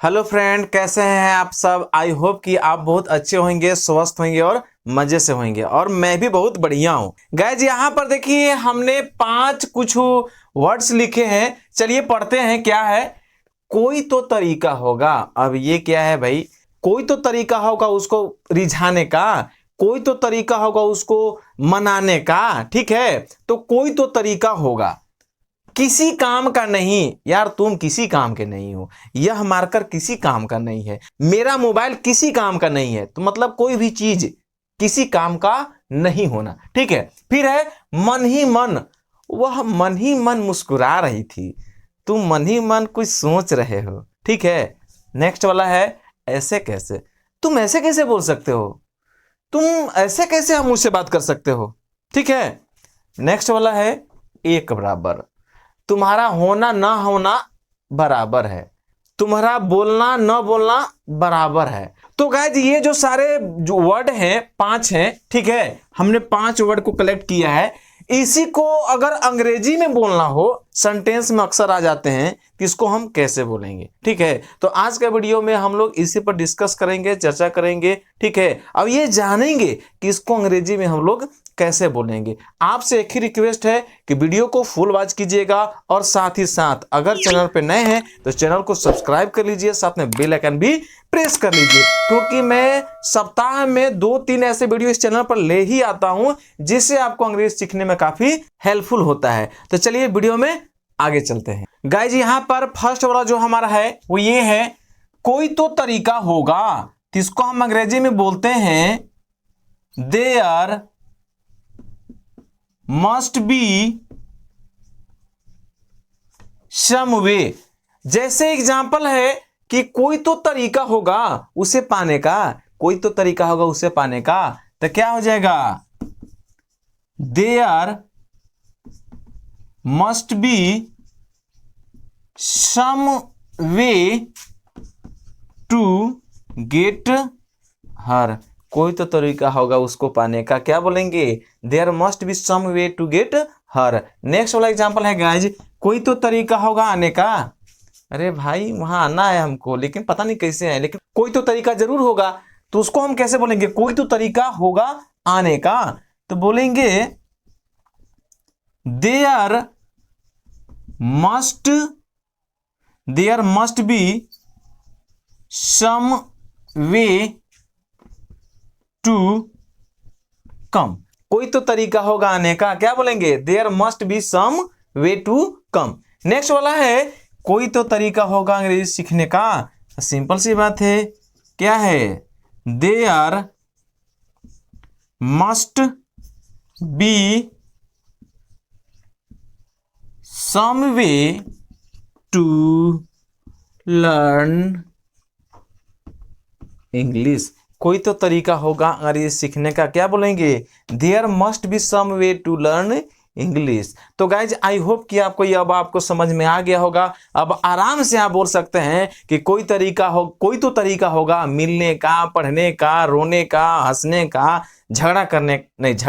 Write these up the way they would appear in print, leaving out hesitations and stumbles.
Hello friend, कैसे हैं आप सब। आई होप कि आप बहुत अच्छे होंगे, स्वस्थ होंगे और मजे से होंगे। और मैं भी बहुत बढ़िया हूँ। गाइज यहाँ पर देखिए हमने 5 कुछ वर्ड्स लिखे हैं। चलिए पढ़ते हैं। क्या है? कोई तो तरीका होगा। अब ये क्या है भाई? कोई तो तरीका होगा उसको रिझाने का, कोई तो तरीका होगा उसको मनाने का। ठीक है, तो कोई तो तरीका होगा। किसी काम का नहीं यार, तुम किसी काम के नहीं हो। यह मार्कर किसी काम का नहीं है। मेरा मोबाइल किसी काम का नहीं है। तो मतलब कोई भी चीज किसी काम का नहीं होना। ठीक है। फिर है मन ही मन। वह मन ही मन मुस्कुरा रही थी। तुम मन ही मन कुछ सोच रहे हो। ठीक है। नेक्स्ट वाला है ऐसे कैसे। तुम ऐसे कैसे बोल सकते हो? तुम ऐसे कैसे हम मुझसे बात कर सकते हो? ठीक है। नेक्स्ट वाला है एक बराबर। तुम्हारा होना ना होना बराबर है, तुम्हारा बोलना न बोलना बराबर है। तो गाइज ये जो सारे जो वर्ड हैं 5 हैं। ठीक है, हमने 5 वर्ड को कलेक्ट किया है। इसी को अगर अंग्रेजी में बोलना हो, सेंटेंस में अक्सर आ जाते हैं, तो इसको हम कैसे बोलेंगे? ठीक है, तो आज के वीडियो में हम लोग इसी पर डिस्कस करेंगे, चर्चा करेंगे। ठीक है, अब ये जानेंगे कि इसको अंग्रेजी में हम लोग कैसे बोलेंगे। आपसे एक ही रिक्वेस्ट है कि वीडियो को फुल वॉच कीजिएगा और साथ ही साथ अगर चैनल पे नए हैं तो चैनल को सब्सक्राइब कर लीजिए, साथ में बेल आइकन भी प्रेस कर लीजिए, क्योंकि मैं सप्ताह में 2-3 ऐसे वीडियो इस चैनल पर ले ही आता हूं जिससे आपको अंग्रेजी सीखने में काफी हेल्पफुल होता है। तो चलिए वीडियो में आगे चलते हैं। गाइज यहाँ पर फर्स्ट वाला जो हमारा है वो ये है कोई तो तरीका होगा। तो इसको हम अंग्रेजी में बोलते हैं देयर मस्ट बी सम वे। जैसे एग्जाम्पल है कि कोई तो तरीका होगा उसे पाने का, कोई तो तरीका होगा उसे पाने का। तो क्या हो जाएगा? There must be some way to get her. कोई तो तरीका होगा उसको पाने का। क्या बोलेंगे? There must be some way to get her. Next वाला एग्जांपल है गाइज, कोई तो तरीका होगा आने का। अरे भाई वहां आना है हमको, लेकिन पता नहीं कैसे है, लेकिन कोई तो तरीका जरूर होगा। तो उसको हम कैसे बोलेंगे? कोई तो तरीका होगा आने का। तो बोलेंगे there must be some way to come. कोई तो तरीका होगा आने का। क्या बोलेंगे? There must be some way to come. Next वाला है कोई तो तरीका होगा अंग्रेजी सीखने का। सिंपल सी बात है। क्या है? There must be some way to learn English. कोई तो तरीका होगा अंग्रेजी सीखने का। क्या बोलेंगे? There must be some way to learn English. तो गाइज आई होप कि आपको ये अब आपको समझ में आ गया होगा। अब आराम से आप बोल सकते हैं कि कोई तरीका हो, कोई तो तरीका होगा मिलने का, पढ़ने का, रोने का, हंसने का, झगड़ा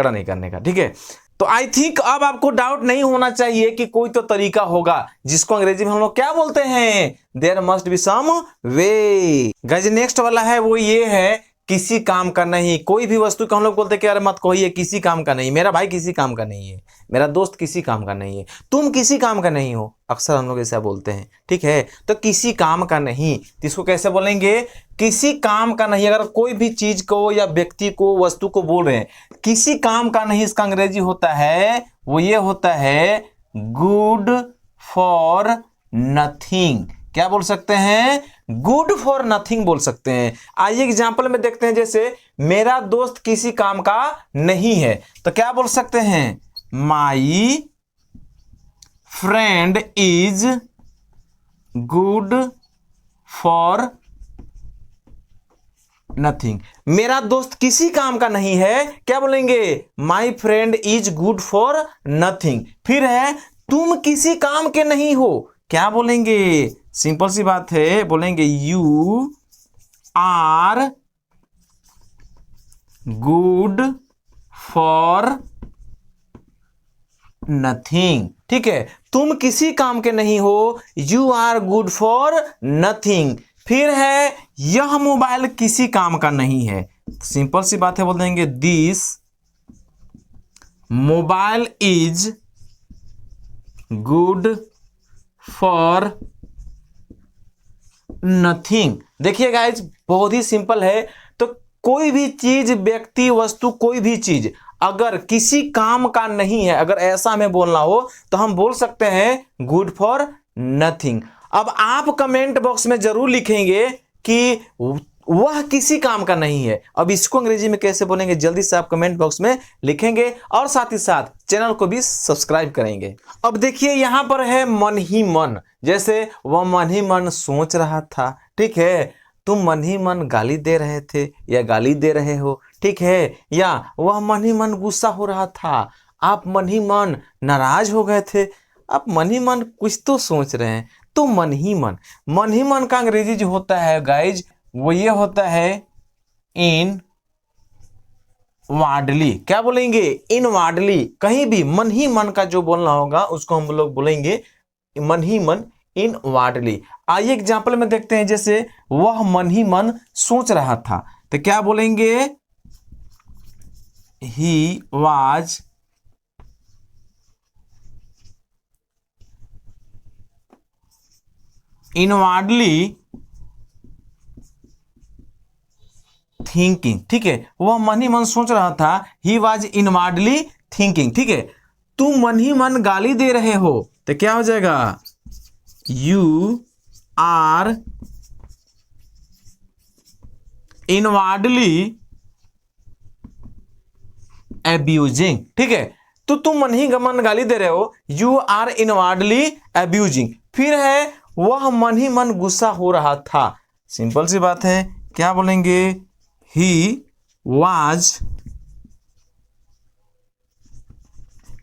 नहीं करने का। ठीक है, तो आई थिंक अब आपको डाउट नहीं होना चाहिए कि कोई तो तरीका होगा, जिसको अंग्रेजी में हम लोग क्या बोलते हैं? There must be some way. Guys next वाला है वो ये है किसी काम का नहीं। कोई भी वस्तु को हम लोग बोलते हैं कि अरे मत कहिए किसी काम का नहीं, मेरा भाई किसी काम का नहीं है, मेरा दोस्त किसी काम का नहीं है, तुम किसी काम का नहीं हो। अक्सर हम लोग ऐसा बोलते हैं। ठीक है, तो किसी काम का नहीं, तो इसको कैसे बोलेंगे? किसी काम का नहीं। अगर कोई भी चीज को या व्यक्ति को, वस्तु को बोल रहे हैं किसी काम का नहीं, इसका अंग्रेजी होता है वो ये होता है गुड फॉर नथिंग। क्या बोल सकते हैं? गुड फॉर नथिंग बोल सकते हैं। आइए एग्जाम्पल में देखते हैं। जैसे मेरा दोस्त किसी काम का नहीं है, तो क्या बोल सकते हैं? My friend is good for nothing. मेरा दोस्त किसी काम का नहीं है। क्या बोलेंगे? My friend is good for nothing. फिर है तुम किसी काम के नहीं हो। क्या बोलेंगे? सिंपल सी बात है, बोलेंगे you are good for nothing. ठीक है, तुम किसी काम के नहीं हो, you are good for nothing. फिर है यह मोबाइल किसी काम का नहीं है, सिंपल सी बात है, बोल देंगे this mobile is good for nothing. देखिए गाइज बहुत ही सिंपल है। तो कोई भी चीज, व्यक्ति, वस्तु, कोई भी चीज अगर किसी काम का नहीं है, अगर ऐसा हमें बोलना हो तो हम बोल सकते हैं गुड फॉर नथिंग। अब आप कमेंट बॉक्स में जरूर लिखेंगे कि वह किसी काम का नहीं है। अब इसको अंग्रेजी में कैसे बोलेंगे, जल्दी से आप कमेंट बॉक्स में लिखेंगे और साथ ही साथ चैनल को भी सब्सक्राइब करेंगे। अब देखिए यहां पर है मन ही मन, जैसे वह मन ही मन सोच रहा था, ठीक है, तुम मन ही मन गाली दे रहे थे या गाली दे रहे हो, ठीक है, या वह मन ही मन गुस्सा हो रहा था, आप मन ही मन नाराज हो गए थे, आप मन ही मन कुछ तो सोच रहे हैं। तो मन ही मन का अंग्रेजी जो होता है गाइज वो ये होता है इन वार्डली। क्या बोलेंगे, इन वार्डली। कहीं भी मन ही मन का जो बोलना होगा उसको हम लोग बोलेंगे मन ही मन, इन वार्डली। आइए एग्जाम्पल में देखते हैं, जैसे वह मन ही मन सोच रहा था, तो क्या बोलेंगे, ही वाज इनवार्डली थिंकिंग। ठीक है, वह मन ही मन सोच रहा था, ही वॉज इनवार्डली थिंकिंग। ठीक है, तुम मन ही मन गाली दे रहे हो, तो क्या हो जाएगा, यू आर इनवार्डली एब्यूजिंग। ठीक है, तो तुम मन ही मन गाली दे रहे हो, यू आर इनवार्डली एब्यूजिंग। फिर है वह मन ही मन गुस्सा हो रहा था, सिंपल सी बात है, क्या बोलेंगे, he was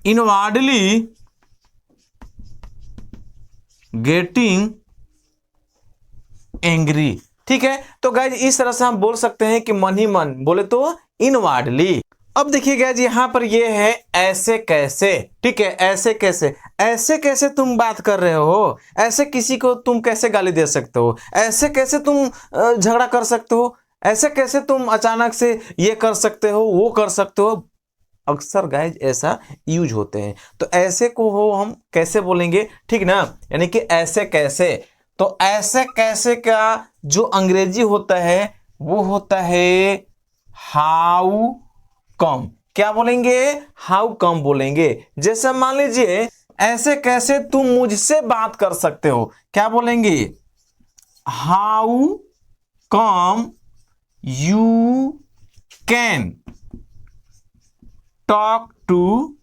inwardly getting angry. ठीक है, तो गाइज इस तरह से हम बोल सकते हैं कि मन ही मन बोले तो इनवार्डली। अब देखिए गाइज यहां पर ये है ऐसे कैसे। ठीक है, ऐसे कैसे, ऐसे कैसे तुम बात कर रहे हो, ऐसे किसी को तुम कैसे गाली दे सकते हो, ऐसे कैसे तुम झगड़ा कर सकते हो, ऐसे कैसे तुम अचानक से ये कर सकते हो, वो कर सकते हो। अक्सर गाइज ऐसा यूज होते हैं, तो ऐसे को हो हम कैसे बोलेंगे, ठीक ना, यानी कि ऐसे कैसे। तो ऐसे कैसे का जो अंग्रेजी होता है वो होता है हाउ कम। क्या बोलेंगे, हाउ कम बोलेंगे। जैसे मान लीजिए ऐसे कैसे तुम मुझसे बात कर सकते हो, क्या बोलेंगे, how come you can talk to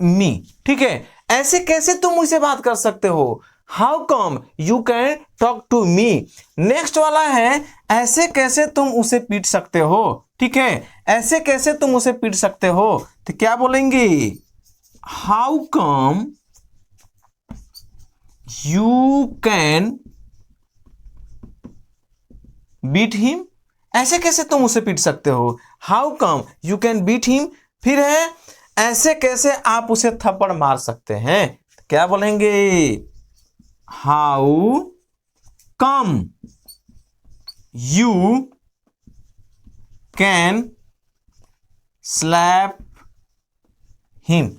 me. ठीक है, ऐसे कैसे तुम मुझसे बात कर सकते हो, how come you can talk to me. Next वाला है ऐसे कैसे तुम उसे पीट सकते हो। ठीक है, ऐसे कैसे तुम उसे पीट सकते हो, तो क्या बोलेंगे, how come you can beat him. ऐसे कैसे तुम उसे पीट सकते हो, how come you can beat him. फिर है ऐसे कैसे आप उसे थप्पड़ मार सकते हैं, क्या बोलेंगे, how come you can slap him.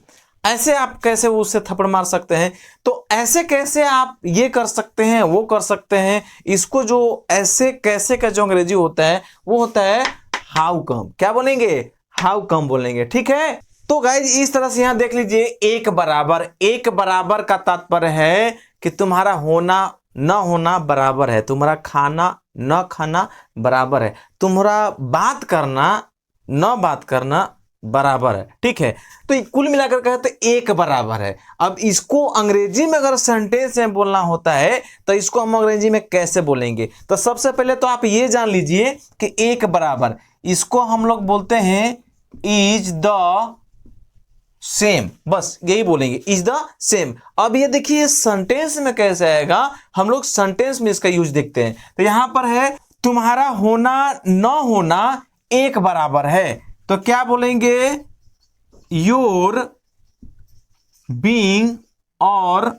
ऐसे आप कैसे उसे थप्पड़ मार सकते हैं। तो ऐसे कैसे आप ये कर सकते हैं, वो कर सकते हैं। इसको जो ऐसे कैसे का जो अंग्रेजी होता है वो होता है हाउ कम। क्या बोलेंगे, हाउ कम बोलेंगे। ठीक है, तो गाइज इस तरह से यहां देख लीजिए, एक बराबर। एक बराबर का तात्पर्य है कि तुम्हारा होना न होना बराबर है, तुम्हारा खाना न खाना बराबर है, तुम्हारा बात करना न बात करना बराबर है। ठीक है, तो कुल मिलाकर कहे तो एक बराबर है। अब इसको अंग्रेजी में अगर सेंटेंस में बोलना होता है तो इसको हम अंग्रेजी में कैसे बोलेंगे। तो सबसे पहले तो आप ये जान लीजिए कि एक बराबर, इसको हम लोग बोलते हैं इज द सेम। बस यही बोलेंगे, इज द सेम। अब ये देखिए सेंटेंस में कैसे आएगा, हम लोग सेंटेंस में इसका यूज देखते हैं। तो यहां पर है तुम्हारा होना न होना एक बराबर है, तो क्या बोलेंगे, योर बीइंग और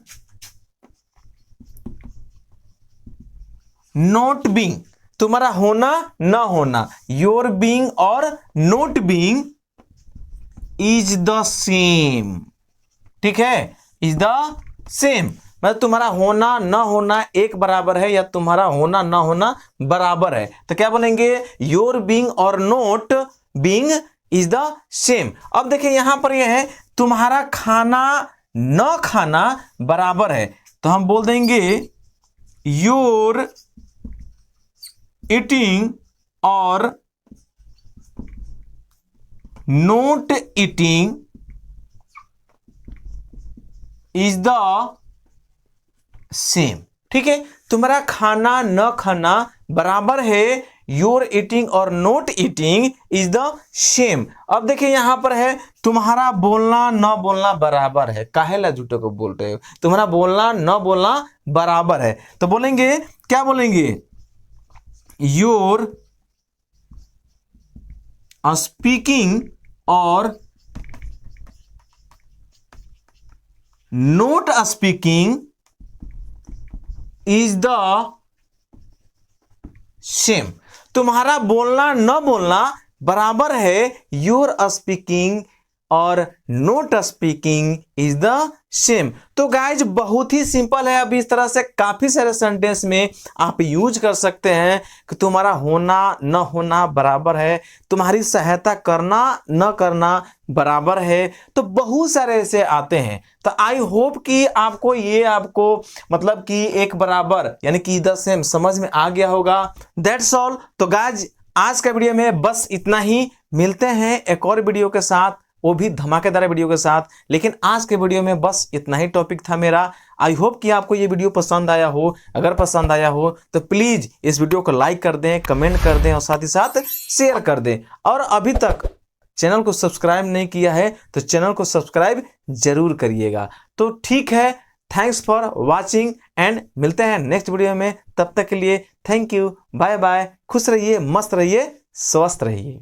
नॉट बीइंग, तुम्हारा होना न होना, योर बीइंग और not being is the same, ठीक है, इज द सेम, मतलब तुम्हारा होना न होना एक बराबर है या तुम्हारा होना न होना बराबर है। तो क्या बोलेंगे, योर बीइंग और not being is the same. अब देखिए यहां पर यह है तुम्हारा खाना न खाना बराबर है, तो हम बोल देंगे योर ईटिंग और not eating is the same, ठीक है, तुम्हारा खाना न खाना बराबर है, योर ईटिंग और not eating is the same. अब देखिए यहां पर है तुम्हारा बोलना न बोलना बराबर है, काहेला झूठे को बोल रहे हो, तुम्हारा बोलना न बोलना बराबर है, तो बोलेंगे क्या बोलेंगे, योर स्पीकिंग और not speaking is the same, तुम्हारा बोलना न बोलना बराबर है, योर स्पीकिंग और not speaking is the same. तो गाइज बहुत ही सिंपल है, अभी इस तरह से काफी सारे सेंटेंस में आप यूज कर सकते हैं कि तुम्हारा होना न होना बराबर है, तुम्हारी सहायता करना न करना बराबर है, तो बहुत सारे ऐसे आते हैं। तो आई होप कि आपको मतलब कि एक बराबर यानी कि द सेम समझ में आ गया होगा। That's all. तो गाइज आज का वीडियो में बस इतना ही, मिलते हैं एक और वीडियो के साथ, वो भी धमाकेदार वीडियो के साथ। लेकिन आज के वीडियो में बस इतना ही टॉपिक था मेरा। आई होप कि आपको ये वीडियो पसंद आया हो। अगर पसंद आया हो तो प्लीज इस वीडियो को लाइक कर दें, कमेंट कर दें और साथ ही साथ शेयर कर दें। और अभी तक चैनल को सब्सक्राइब नहीं किया है तो चैनल को सब्सक्राइब जरूर करिएगा। तो ठीक है, थैंक्स फॉर वॉचिंग एंड मिलते हैं नेक्स्ट वीडियो में। तब तक के लिए थैंक यू, बाय बाय, खुश रहिए, मस्त रहिए, स्वस्थ रहिए।